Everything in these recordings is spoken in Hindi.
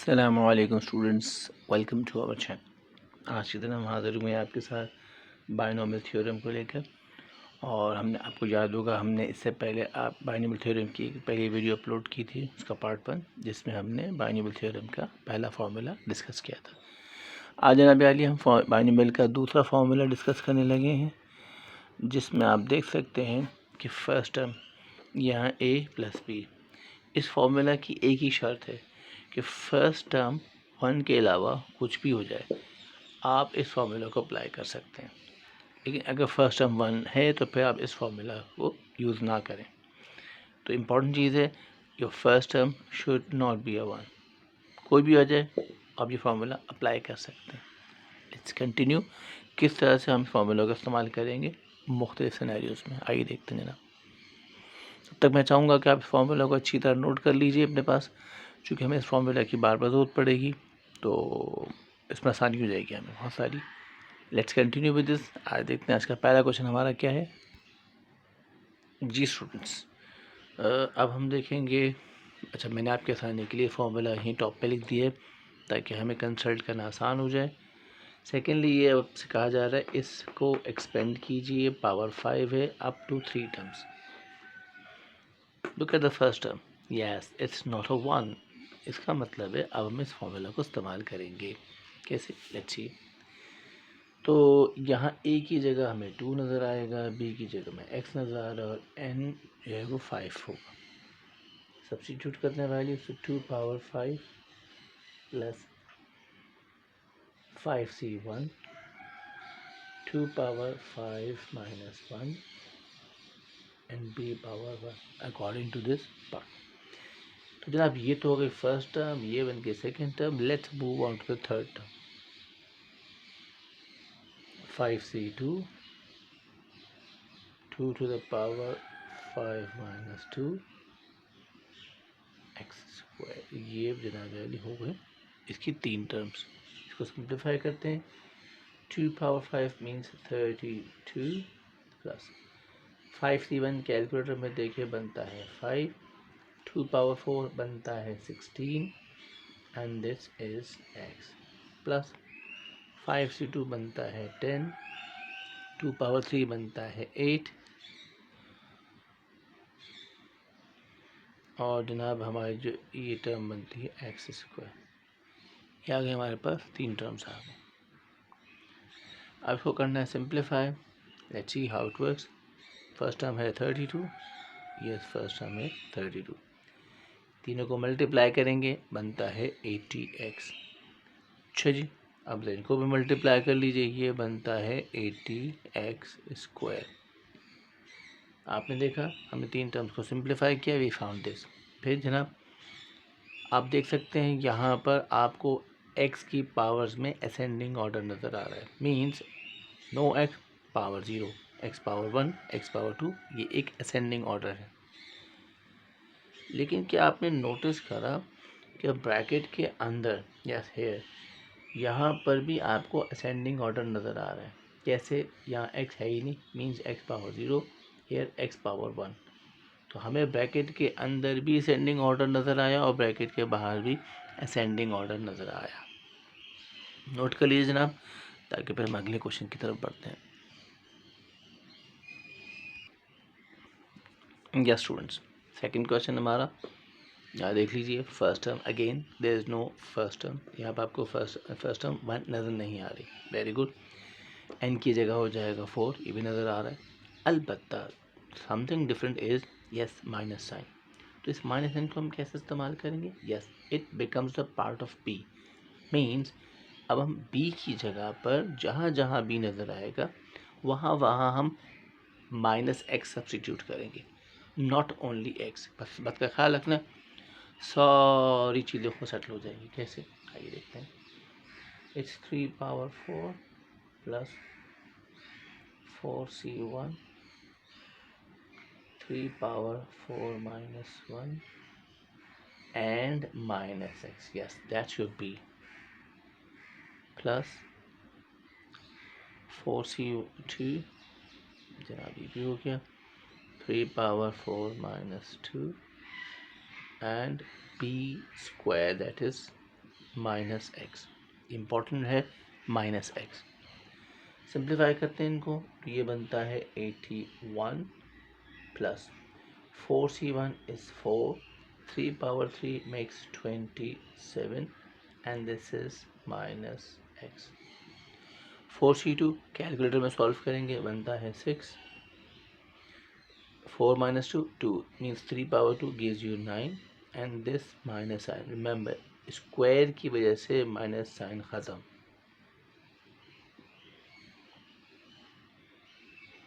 अस्सलामुअलैकुम students, welcome to our channel. आज के दिन हम हाज़िर हुए हैं आपके साथ बायनोमियल थ्योरम को लेकर। और हमने आपको याद होगा हमने इससे पहले आप बायनोमियल थ्योरम की पहली वीडियो अपलोड की थी, उसका पार्ट 1, जिसमें हमने बायनोमियल थ्योरम का पहला फार्मूला डिस्कस किया था। आज जनाब आली हम बायनोमियल का दूसरा फार्मूला डिस्कस करने लगे हैं, जिसमें आप देख सकते हैं कि फर्स्ट टर्म यहाँ a + b। इस फार्मूला की एक ही शर्त है कि फर्स्ट टर्म 1 के अलावा कुछ भी हो जाए, आप इस फार्मूला को अप्लाई कर सकते हैं। लेकिन अगर फर्स्ट टर्म 1 है तो फिर आप इस फार्मूला को यूज़ ना करें। तो इम्पॉर्टेंट चीज़ है, your first term should not be a 1। कोई भी हो जाए आप ये फार्मूला अप्लाई कर सकते हैं। लेट्स कंटिन्यू किस तरह से हम फार्मूला का इस्तेमाल करेंगे मुख्तलिफ सिनेरियोज़ में। आइए देखते हैं जनाब। तब तक मैं चाहूँगा कि आप इस फार्मूला को अच्छी तरह नोट कर लीजिए अपने पास, क्योंकि हमें इस फार्मूला की बार बार ज़रूरत पड़ेगी, तो इसमें आसानी हो जाएगी हमें बहुत सारी। Let's continue with this. आज देखते हैं आज का पहला क्वेश्चन हमारा क्या है। जी स्टूडेंट्स, अब हम देखेंगे। अच्छा, मैंने आपके आसानी के लिए फार्मूला यहीं टॉप पे लिख दिया है ताकि हमें कंसल्ट करना आसान हो जाए। सेकेंडली, ये आपसे कहा जा रहा है इसको एक्सपेंड कीजिए, पावर 5 है, up to 3 terms. Look at the first term, yes it's not a 1। इसका मतलब है अब हम इस फार्मूला को इस्तेमाल करेंगे। कैसे? Let's see. तो यहाँ a की जगह हमें 2 नज़र आएगा, b की जगह में x नज़र आ रहा है और n जो है वो 5 होगा। सब्स्टिट्यूट करने वाली उससे 2 power 5 plus 5c1, 2 power 5 minus 1 and b power 1 according to this part. तो जनाब ये तो हो गई फर्स्ट टर्म, ये बन गई second term. Let's move on to the third term. 5c2, 2 to the power 5 minus 2 x square. ये जनाब वाली हो गए इसकी 3 टर्म्स। इसको सिंप्लीफाई करते हैं। 2 power 5 means 32 plus 5c1 calculator में देखिए बनता है 5, 2 पावर 4 बनता है 16 and this is x plus 5c2 बनता है 10, 2 पावर 3 बनता है 8 और जनाब हमारी जो ये टर्म बनती है एक्स स्क्वायर। ये आ गए हमारे पास 3 टर्म्स आ गए। अब इसको करना है simplify. Let's see how it works. First term है 32, यस फर्स्ट टर्म है 32। तीनों को मल्टीप्लाई करेंगे बनता है 80x। अच्छा जी, अब इनको भी मल्टीप्लाई कर लीजिए, ये बनता है 80x स्क्वायर। आपने देखा हमने 3 टर्म्स को सिंप्लीफाई किया, वी फाउंड दिस। फिर जनाब आप देख सकते हैं यहाँ पर आपको x की पावर्स में असेंडिंग ऑर्डर नज़र आ रहा है। Means no x power 0, x power 1, x power 2, ये एक असेंडिंग ऑर्डर है। लेकिन क्या आपने नोटिस करा कि ब्रैकेट के अंदर यस हेयर यहाँ पर भी आपको असेंडिंग ऑर्डर नज़र आ रहा है। कैसे? यहाँ x है ही नहीं, means x power 0, here x power 1। तो हमें ब्रैकेट के अंदर भी असेंडिंग ऑर्डर नज़र आया और ब्रैकेट के बाहर भी असेंडिंग ऑर्डर नज़र आया। नोट कर लीजिए जनाब, ताकि फिर हम अगले क्वेश्चन की तरफ बढ़ते हैं। यस स्टूडेंट्स, सेकंड क्वेश्चन हमारा यहाँ देख लीजिए। First term again there is no first term. यहाँ पर आपको फर्स्ट टर्म 1 नज़र नहीं आ रही। Very good. एन की जगह हो जाएगा 4, ये भी नज़र आ रहा है। अलबत्ता something different is yes minus sign. तो इस माइनस साइन को हम कैसे इस्तेमाल करेंगे? Yes it becomes the part of B. Means अब हम b की जगह पर जहाँ जहाँ b नज़र आएगा वहाँ वहाँ हम -x सब्सटीट्यूट करेंगे, नॉट ओनली x। बस बात का ख्याल रखना, सारी चीज़ों को सेटल हो जाएगी। कैसे? आइए देखते हैं। It's 3 power 4 plus 4c1, 3 power 4 minus 1 and minus x। Yes that should be plus 4c2, जनाब ये भी हो गया, 3 power 4 minus 2 and b square that is minus x, important है माइनस एक्स। सिंप्लीफाई करते हैं इनको तो ये बनता है 81 plus 4c1 is 4, 3 power 3 makes 27 and this is minus x। 4c2 calculator में सॉल्व करेंगे, बनता है 6, 4 minus 2 2 means 3 power 2 gives you 9 and this minus sign, remember square की वजह से माइनस साइन ख़त्म।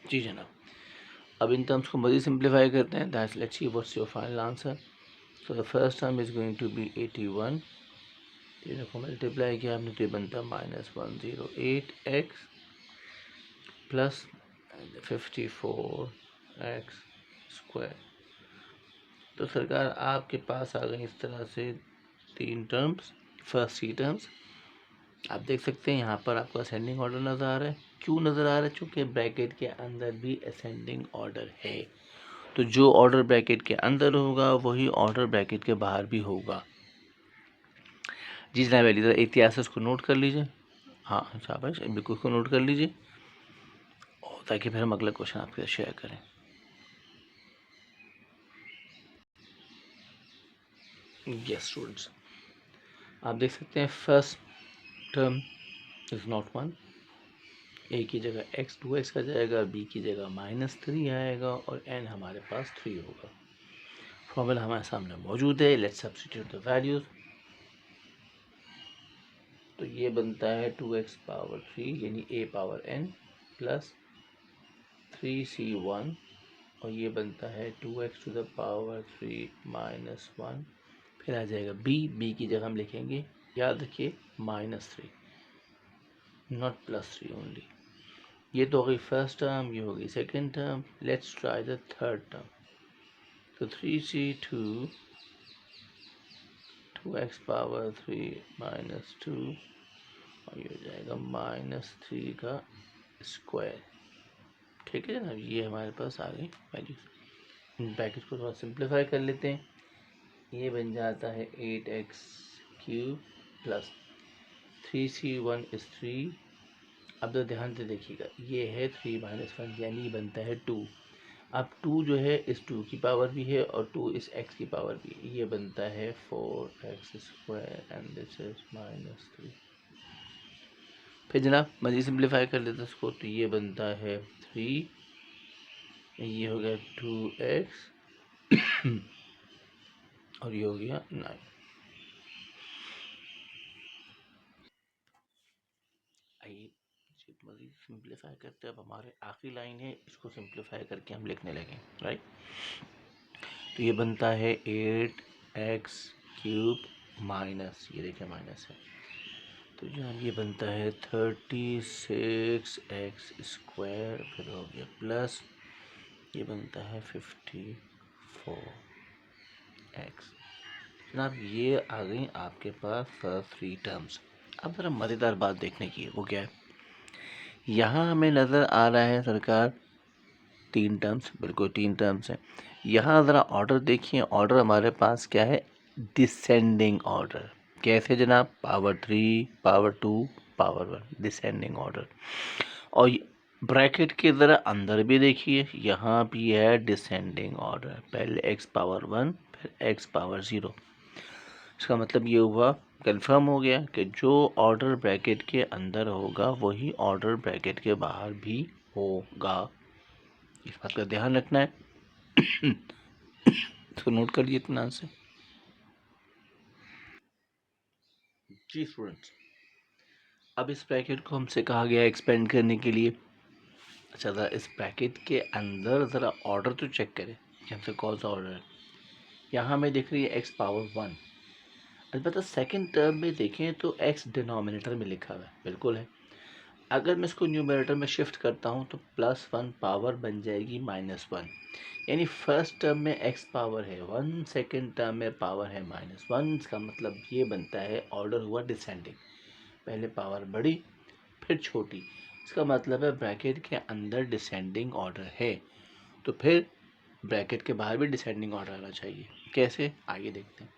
जी जनाब, अब इन टर्म्स को मज़ीद सिंप्लीफाई करते हैं। That's let's see what's your final answer. So the first term is going to be 81, तीनों को मल्टीप्लाई किया आपने तो ये बनता minus 108 x plus 54 x square. तो सरकार आपके पास आ गई इस तरह से तीन टर्म्स, फर्स्ट सी टर्म्स। आप देख सकते हैं यहाँ पर आपको असेंडिंग ऑर्डर नज़र आ रहा है। क्यों नज़र आ रहा है? चूँकि ब्रैकेट के अंदर भी असेंडिंग ऑर्डर है, तो जो ऑर्डर ब्रैकेट के अंदर होगा वही ऑर्डर ब्रैकेट के बाहर भी होगा। जी जनाब अली, ज़रा एहतियात उसको नोट कर लीजिए। हाँ शाबाश, बिल्कुल उसको नोट कर लीजिए और ताकि फिर हम अगला क्वेश्चन आपके साथ शेयर करें। यस स्टूडेंट्स, आप देख सकते हैं फर्स्ट टर्म इज़ नॉट 1, ए की जगह x 2x का जाएगा, बी की जगह -3 आएगा और n हमारे पास 3 होगा। फॉर्मूला हमारे सामने मौजूद है, लेट्स सब्स्टिट्यूट द वैल्यूज। तो ये बनता है 2x पावर 3 यानी a power n plus 3c1 और ये बनता है 2x to the power 3 minus 1। फिर आ जाएगा b की जगह हम लिखेंगे, याद रखिए -3 नॉट +3 ओनली। ये तो हो गई फर्स्ट टर्म, ये हो गई second term. Let's try the third term. तो 3c2 2x पावर 3 माइनस 2 और ये हो जाएगा -3 का स्क्वायर। ठीक है ना, ये हमारे पास आ गई वैल्यूज। ब्रैकेट को थोड़ा सिंप्लीफाई कर लेते हैं, ये बन जाता है 8x³ प्लस 3c1 इज़ 3। अब तो ध्यान से देखिएगा, ये है 3 माइनस 1 यानी बनता है 2। अब 2 जो है इस 2 की पावर भी है और 2 इस x की पावर भी है, ये बनता है 4x² एंड दिस इज -3। फिर जनाब मज़ीद सिंप्लीफाई कर लेते हैं इसको, तो ये बनता है 3, ये हो गया 2x और ये हो गया 9। आइए मज़ीद सिंप्लीफाई करते हैं। अब हमारे आखिरी लाइन है, इसको सिंप्लीफाई करके हम लिखने लगे, राइट। तो ये बनता है 8x³ माइनस, ये देखिए माइनस है, तो जनाब ये बनता है 36x², फिर हो गया प्लस, ये बनता है 54x। जनाब ये आ गई आपके पास फर्स्ट 3 टर्म्स। अब ज़रा मज़ेदार बात देखने की है, वो क्या है, यहाँ हमें नज़र आ रहा है सरकार 3 टर्म्स, बिल्कुल 3 टर्म्स हैं। यहाँ ज़रा ऑर्डर देखिए, ऑर्डर हमारे पास क्या है, डिसेंडिंग ऑर्डर। कैसे जनाब, power 3 power 2 power 1, descending order. और ब्रैकेट के ज़रा अंदर भी देखिए, यहाँ भी है डिसेंडिंग ऑर्डर, पहले x पावर 1 फिर x पावर 0। इसका मतलब ये हुआ, कंफर्म हो गया कि जो ऑर्डर ब्रैकेट के अंदर होगा वही ऑर्डर ब्रैकेट के बाहर भी होगा। इस बात का ध्यान रखना है। इसको नोट कर लीजिए इत्मीनान से। जी स्टूडेंट्स, अब इस ब्रैकेट को हमसे कहा गया एक्सपेंड करने के लिए। अच्छा ज़रा इस ब्रैकेट के अंदर ज़रा ऑर्डर तो चेक करें कि हमसे कौन सा ऑर्डर है। यहाँ हमें दिख रही है x पावर 1, अलबत्ता सेकेंड टर्म में देखें तो x डिनोमिनेटर में लिखा हुआ है, बिल्कुल है। अगर मैं इसको न्यूमरेटर में शिफ्ट करता हूँ तो +1 पावर बन जाएगी -1, यानी फर्स्ट टर्म में x पावर है 1, सेकेंड टर्म में पावर है -1। इसका मतलब ये बनता है ऑर्डर हुआ डिसेंडिंग, पहले पावर बड़ी फिर छोटी। इसका मतलब है ब्रैकेट के अंदर डिसेंडिंग ऑर्डर है, तो फिर ब्रैकेट के बाहर भी डिसेंडिंग ऑर्डर आना चाहिए। कैसे, आइए देखते हैं।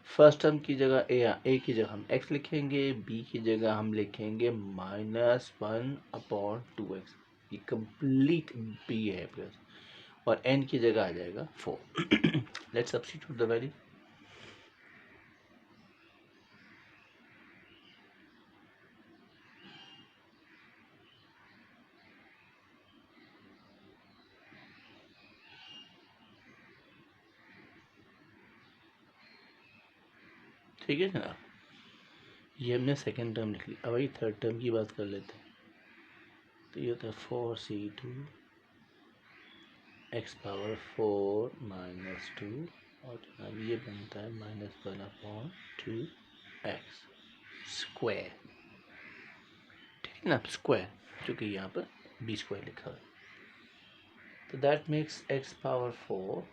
फर्स्ट टर्म की जगह ए की जगह हम x लिखेंगे, b की जगह हम लिखेंगे -1/2x, ये कंप्लीट b है प्लस, और n की जगह आ जाएगा 4। Let's substitute the value. ठीक है जनाब, ये हमने सेकेंड टर्म लिख ली। अब वही थर्ड टर्म की बात कर लेते हैं। तो ये होता है 4c2 x पावर 4 माइनस 2, और जनाब ये बनता है -1/2x स्क्वायर। ठीक है ना, स्क्वायर, जो कि यहाँ पर b स्क्वायर लिखा है। तो that makes x power 4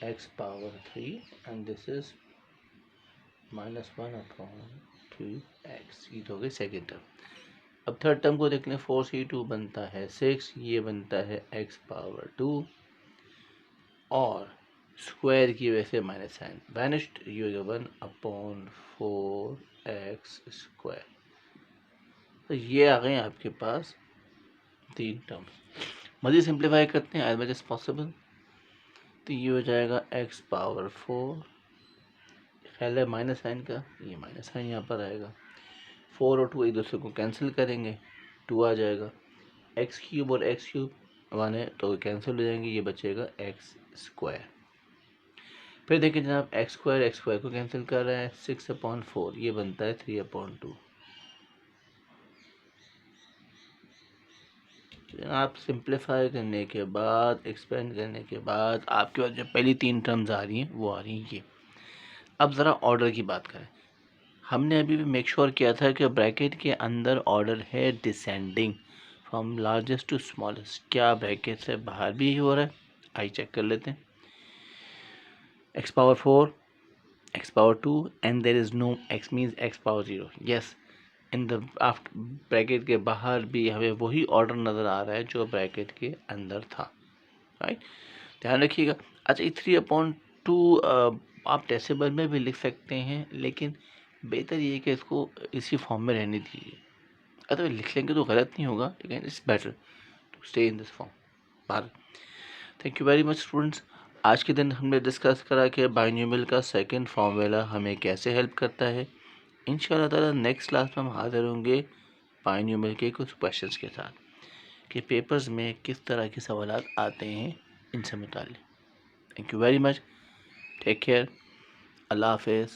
x power 3 and this is -1/2x। ये तो हो गई सेकेंड टर्म। अब थर्ड टर्म को देख लें, 4c2 बनता है 6, ये बनता है x पावर 2, और स्क्वायर की वजह से माइनस साइन वैनिश्ड, ये हो गया 1/4x स्क्वायर। तो ये आ गए आपके पास तीन टर्म। मज़ीद सिंप्लीफाई करते हैं एज मच एज पॉसिबल। तो ये हो जाएगा x पावर 4, ख्याल है माइनस साइन का, ये माइनस साइन यहाँ पर आएगा। 4 और 2 एक दूसरे को कैंसिल करेंगे, 2 आ जाएगा। एक्स क्यूब और एक्स क्यूब 1 है तो कैंसिल हो जाएंगे, ये बचेगा एक्स स्क्वायर। फिर देखिए जनाब, एक्स स्क्वायर को कैंसिल कर रहा है, 6/4, ये बनता है 3/2। आप सिंप्लीफाई करने के बाद, एक्सपेंड करने के बाद आपके पास जो पहली तीन टर्म्स आ रही हैं वो आ रही हैं ये। अब ज़रा ऑर्डर की बात करें। हमने अभी भी मेक श्योर किया था कि ब्रैकेट के अंदर ऑर्डर है descending from largest to smallest. क्या ब्रैकेट से बाहर भी हो रहा है? आई चेक कर लेते हैं। x power 4, x power 2 and there is no x means x power 0। Yes, in the after bracket के बाहर भी हमें वही ऑर्डर नज़र आ रहा है जो ब्रैकेट के अंदर था। राइट, ध्यान रखिएगा। अच्छा, ये 3/2 आप डेसिमल में भी लिख सकते हैं, लेकिन बेहतर ये है कि इसको इसी फॉर्म में रहने दीजिए। अगर लिख लेंगे तो गलत नहीं होगा, लेकिन it's better to stay in this form. बार thank you very much students. आज के दिन हमने डिस्कस करा कि बाइनोमियल का सेकंड फॉर्मूला हमें कैसे हेल्प करता है। इंशाल्लाह ताला नेक्स्ट क्लास में हम हाजिर होंगे बाइनोमियल के कुछ क्वेश्चंस के साथ कि पेपर्स में किस तरह के सवाल आते हैं इनसे मुताल्लिक़। Thank you very much, take care, Allah हाफिज़।